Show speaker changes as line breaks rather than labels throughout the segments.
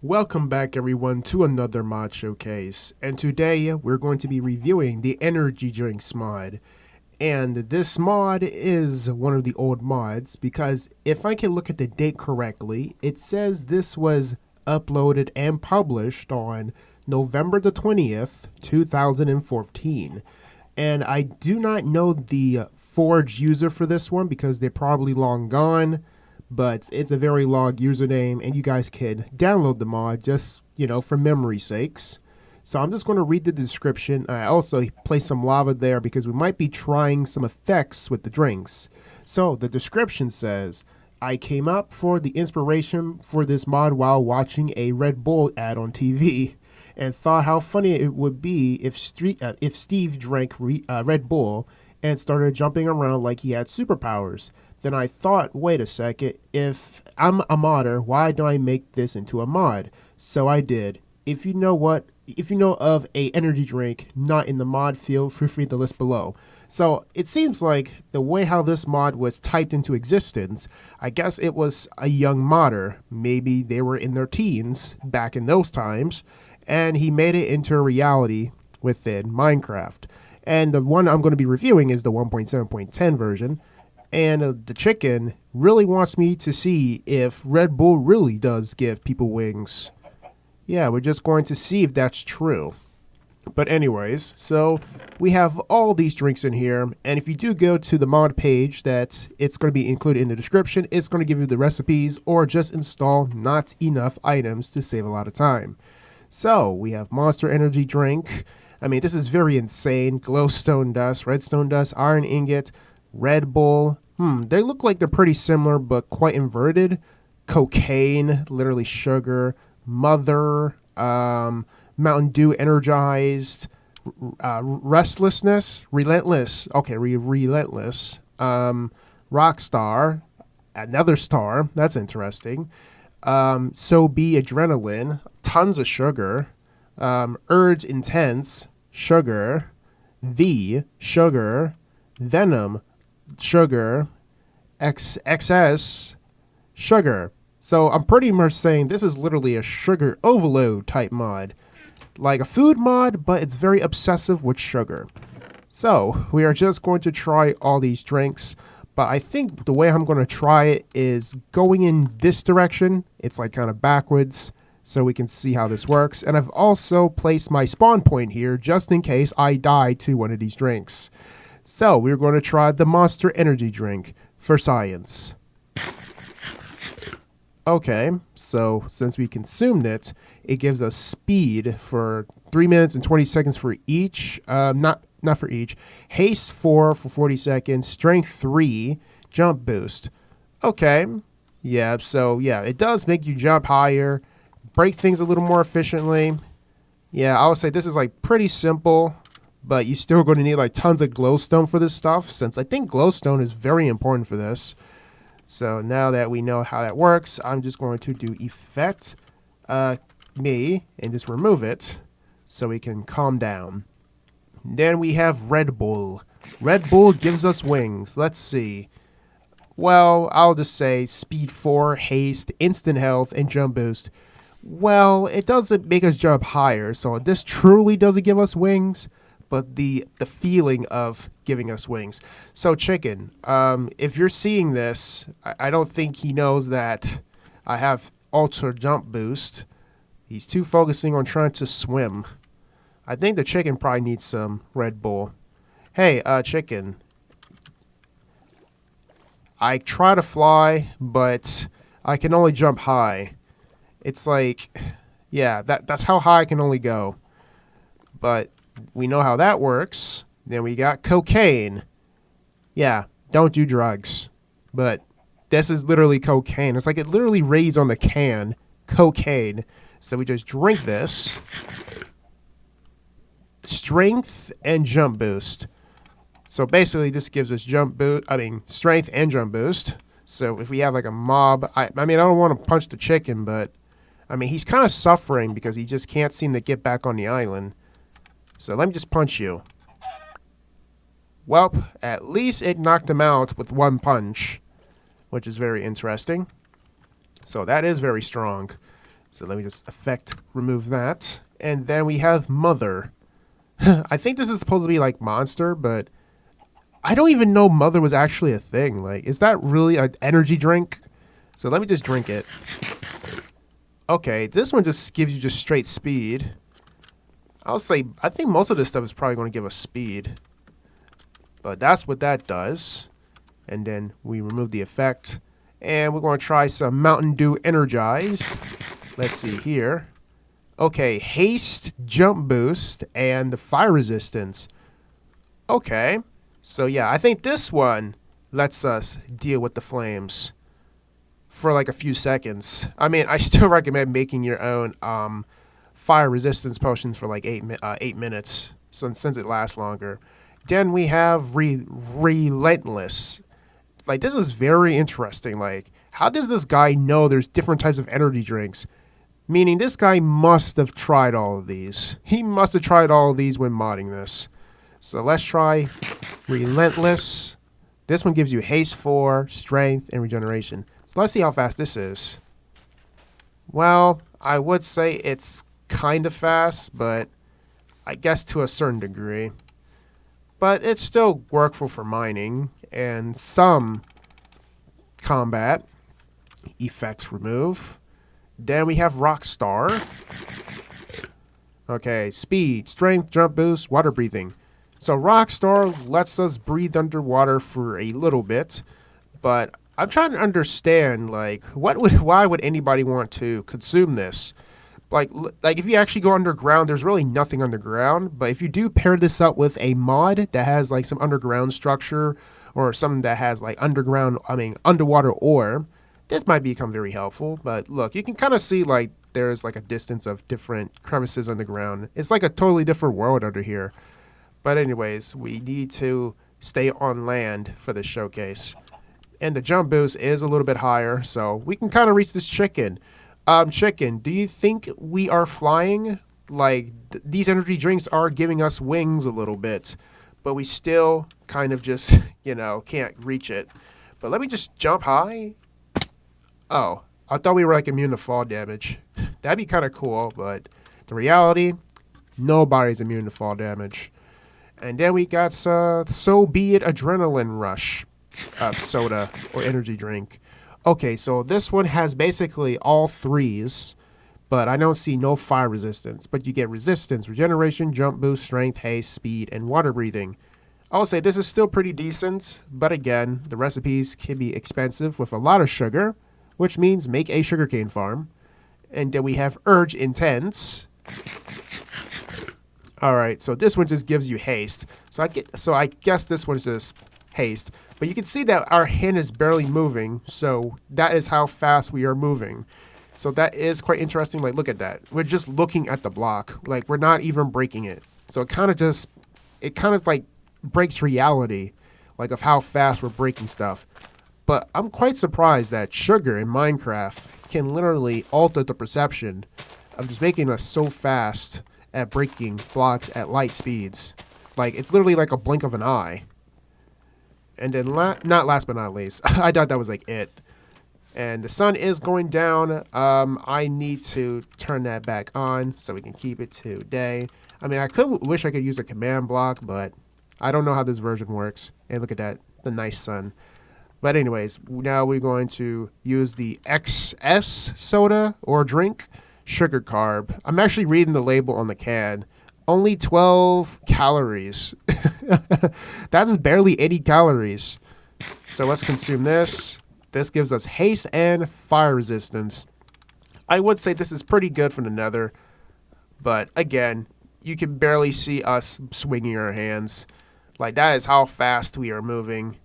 Welcome back everyone to another mod showcase, and today we're going to be reviewing the energy drinks mod. And this mod is one of the old mods because if I can look at the date correctly, it says this was uploaded and published on November the 20th, 2014. And I do not know the Forge user for this one because they're probably long gone, but it's a very long username and you guys can download the mod just, for memory sakes. So I'm just going to read the description. I also place some lava there because we might be trying some effects with the drinks. So the description says, I came up for the inspiration for this mod while watching a Red Bull ad on TV and thought how funny it would be if Steve drank Red Bull and started jumping around like he had superpowers. Then I thought, wait a second, if I'm a modder, why don't I make this into a mod? So I did. If you know of a energy drink not in the mod field, feel free to list below. So it seems like the way how this mod was typed into existence, I guess it was a young modder. Maybe they were in their teens back in those times, and he made it into a reality within Minecraft. And the one I'm going to be reviewing is the 1.7.10 version. And the chicken really wants me to see if Red Bull really does give people wings. Yeah, we're just going to see if that's true. But anyways, so we have all these drinks in here. And if you do go to the mod page that it's going to be included in the description, it's going to give you the recipes or just install not enough items to save a lot of time. So we have Monster Energy Drink. I mean, this is very insane. Glowstone Dust, Redstone Dust, Iron Ingot, Red Bull. They look like they're pretty similar, but quite inverted. Cocaine, literally sugar. Mother, Mountain Dew Energized, Restlessness, Relentless. Okay, Relentless. Rockstar, another star. That's interesting. So Be Adrenaline, tons of sugar. Urge Intense, sugar. The sugar. Venom, sugar. XS, sugar. So I'm pretty much saying this is literally a sugar overload type mod. Like a food mod, but it's very obsessive with sugar. So we are just going to try all these drinks. But I think the way I'm going to try it is going in this direction. It's like kind of backwards so we can see how this works. And I've also placed my spawn point here just in case I die to one of these drinks. So we're going to try the Monster Energy drink for science. Okay, so since we consumed it, it gives us speed for 3 minutes and 20 seconds for each. Not for each. Haste 4 for 40 seconds. Strength 3. Jump boost. Okay. Yeah, so yeah, it does make you jump higher. Break things a little more efficiently. Yeah, I would say this is like pretty simple. But you're still going to need like tons of glowstone for this stuff. Since I think glowstone is very important for this. So now that we know how that works, I'm just going to do effect me and just remove it so we can calm down. Then we have Red Bull. Red Bull gives us wings. Let's see. Well, I'll just say speed 4, haste, instant health, and jump boost. Well, it doesn't make us jump higher, so this truly doesn't give us wings. But the feeling of giving us wings. So chicken, if you're seeing this, I don't think he knows that I have ultra jump boost. He's too focusing on trying to swim. I think the chicken probably needs some Red Bull. Hey, chicken. I try to fly, but I can only jump high. It's like, yeah, that's how high I can only go. But we know how that works. Then we got cocaine. Yeah, don't do drugs. But this is literally cocaine. It's like it literally reads on the can, cocaine. So we just drink this. Strength and jump boost. So basically this gives us strength and jump boost. So if we have like a mob, I don't want to punch the chicken, but he's kind of suffering because he just can't seem to get back on the island. So let me just punch you. Well, at least it knocked him out with one punch, which is very interesting. So that is very strong. So let me just remove that. And then we have Mother. I think this is supposed to be like Monster, but I don't even know Mother was actually a thing. Like, is that really an energy drink? So let me just drink it. Okay, this one just gives you just straight speed. I think most of this stuff is probably going to give us speed. But that's what that does. And then we remove the effect. And we're going to try some Mountain Dew Energized. Let's see here. Okay, haste, jump boost, and the fire resistance. Okay. So yeah, I think this one lets us deal with the flames for like a few seconds. I mean, I still recommend making your own fire resistance potions for like 8 minutes, since it lasts longer. Then we have Relentless. Like, this is very interesting. Like, how does this guy know there's different types of energy drinks? Meaning this guy must have tried all of these. He must have tried all of these when modding this. So let's try Relentless. This one gives you haste 4, strength, and regeneration. So let's see how fast this is. Well, I would say it's kind of fast, but I guess to a certain degree. But it's still workful for mining and some combat. Effects remove. Then we have Rockstar. Okay, speed, strength, jump boost, water breathing. So Rockstar lets us breathe underwater for a little bit, but I'm trying to understand, like, why would anybody want to consume this? Like if you actually go underground, there's really nothing underground. But if you do pair this up with a mod that has like some underground structure or something that has like underwater ore, this might become very helpful. But look, you can kind of see like there's like a distance of different crevices underground. It's like a totally different world under here. But anyways, we need to stay on land for this showcase. And the jump boost is a little bit higher, so we can kind of reach this chicken. Chicken, do you think we are flying? Like, these energy drinks are giving us wings a little bit, but we still kind of just, can't reach it. But let me just jump high. Oh, I thought we were like immune to fall damage. That'd be kind of cool, but the reality, nobody's immune to fall damage. And then we got So Be It Adrenaline Rush soda or energy drink. Okay, so this one has basically all threes, but I don't see no fire resistance. But you get resistance, regeneration, jump boost, strength, haste, speed, and water breathing. I will say this is still pretty decent, but again, the recipes can be expensive with a lot of sugar, which means make a sugarcane farm. And then we have Urge Intense. All right, so this one just gives you haste. So I guess this one's just haste. But you can see that our hand is barely moving, so that is how fast we are moving. So that is quite interesting. Like, look at that. We're just looking at the block. Like, we're not even breaking it. So it kind of like breaks reality, like of how fast we're breaking stuff. But I'm quite surprised that sugar in Minecraft can literally alter the perception of just making us so fast at breaking blocks at light speeds. Like, it's literally like a blink of an eye. And then not last but not least, I thought that was like it. And the sun is going down. I need to turn that back on so we can keep it to day. I mean, wish I could use a command block, but I don't know how this version works. And look at that, the nice sun. But anyways, now we're going to use the XS soda or drink, sugar carb. I'm actually reading the label on the can. Only 12 calories. That's barely 80 calories. So let's consume this. This gives us haste and fire resistance. I would say this is pretty good for the nether. But again, you can barely see us swinging our hands. Like, that is how fast we are moving.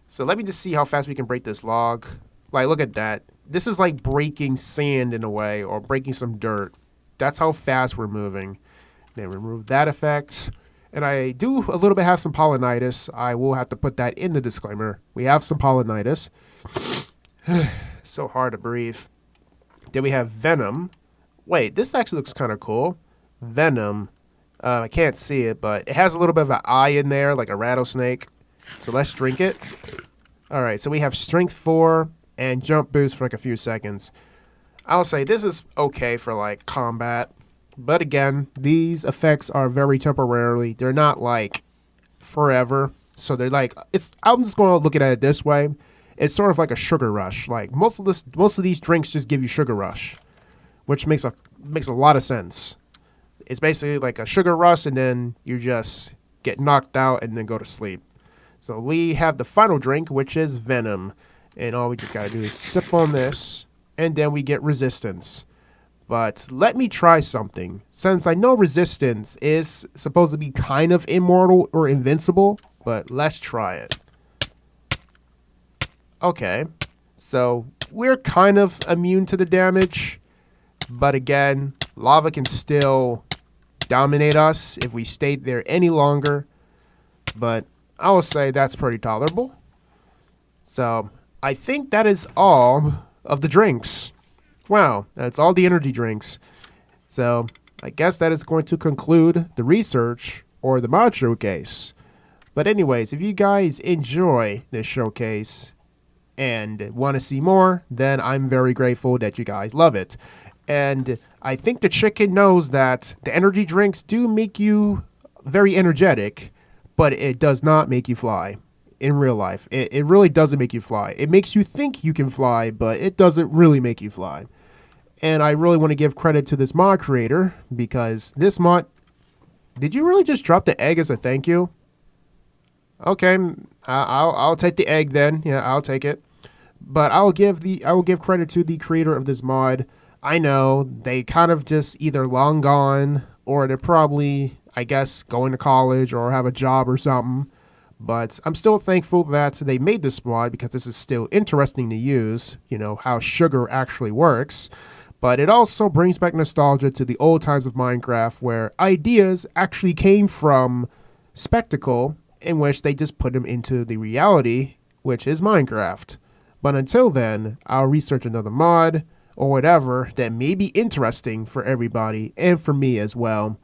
So let me just see how fast we can break this log. Like, look at that. This is like breaking sand in a way, or breaking some dirt. That's how fast we're moving. Then remove that effect. And I do a little bit have some pollinitis. I will have to put that in the disclaimer. We have some pollinitis. So hard to breathe. Then we have Venom. Wait, this actually looks kind of cool. Venom. I can't see it, but it has a little bit of an eye in there, like a rattlesnake. So let's drink it. All right, so we have Strength 4 and Jump Boost for like a few seconds. I'll say this is okay for like combat. But again, these effects are very temporarily. They're not like forever. So they're like I'm just going to look at it this way. It's sort of like a sugar rush. Like most of these drinks just give you sugar rush, which makes a lot of sense. It's basically like a sugar rush and then you just get knocked out and then go to sleep. So we have the final drink, which is Venom. And all we just got to do is sip on this and then we get resistance. But let me try something. Since I know resistance is supposed to be kind of immortal or invincible, but let's try it. Okay, so we're kind of immune to the damage, but again, lava can still dominate us if we stay there any longer, but I will say that's pretty tolerable. So I think that is all of the drinks. Wow, that's all the energy drinks. So I guess that is going to conclude the research or the mod showcase. But anyways, if you guys enjoy this showcase and want to see more, then I'm very grateful that you guys love it. And I think the chicken knows that the energy drinks do make you very energetic, but it does not make you fly in real life. It really doesn't make you fly. It makes you think you can fly, but it doesn't really make you fly. And I really want to give credit to this mod creator because this mod... Did you really just drop the egg as a thank you? Okay, I'll take the egg then. Yeah, I'll take it. But I will give credit to the creator of this mod. I know they kind of just either long gone or they're probably, I guess, going to college or have a job or something. But I'm still thankful that they made this mod because this is still interesting to use, you know, how sugar actually works. But it also brings back nostalgia to the old times of Minecraft where ideas actually came from spectacle in which they just put them into the reality, which is Minecraft. But until then, I'll research another mod or whatever that may be interesting for everybody and for me as well.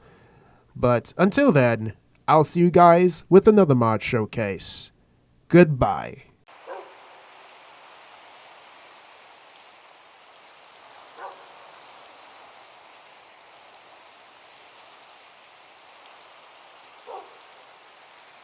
But until then, I'll see you guys with another mod showcase. Goodbye.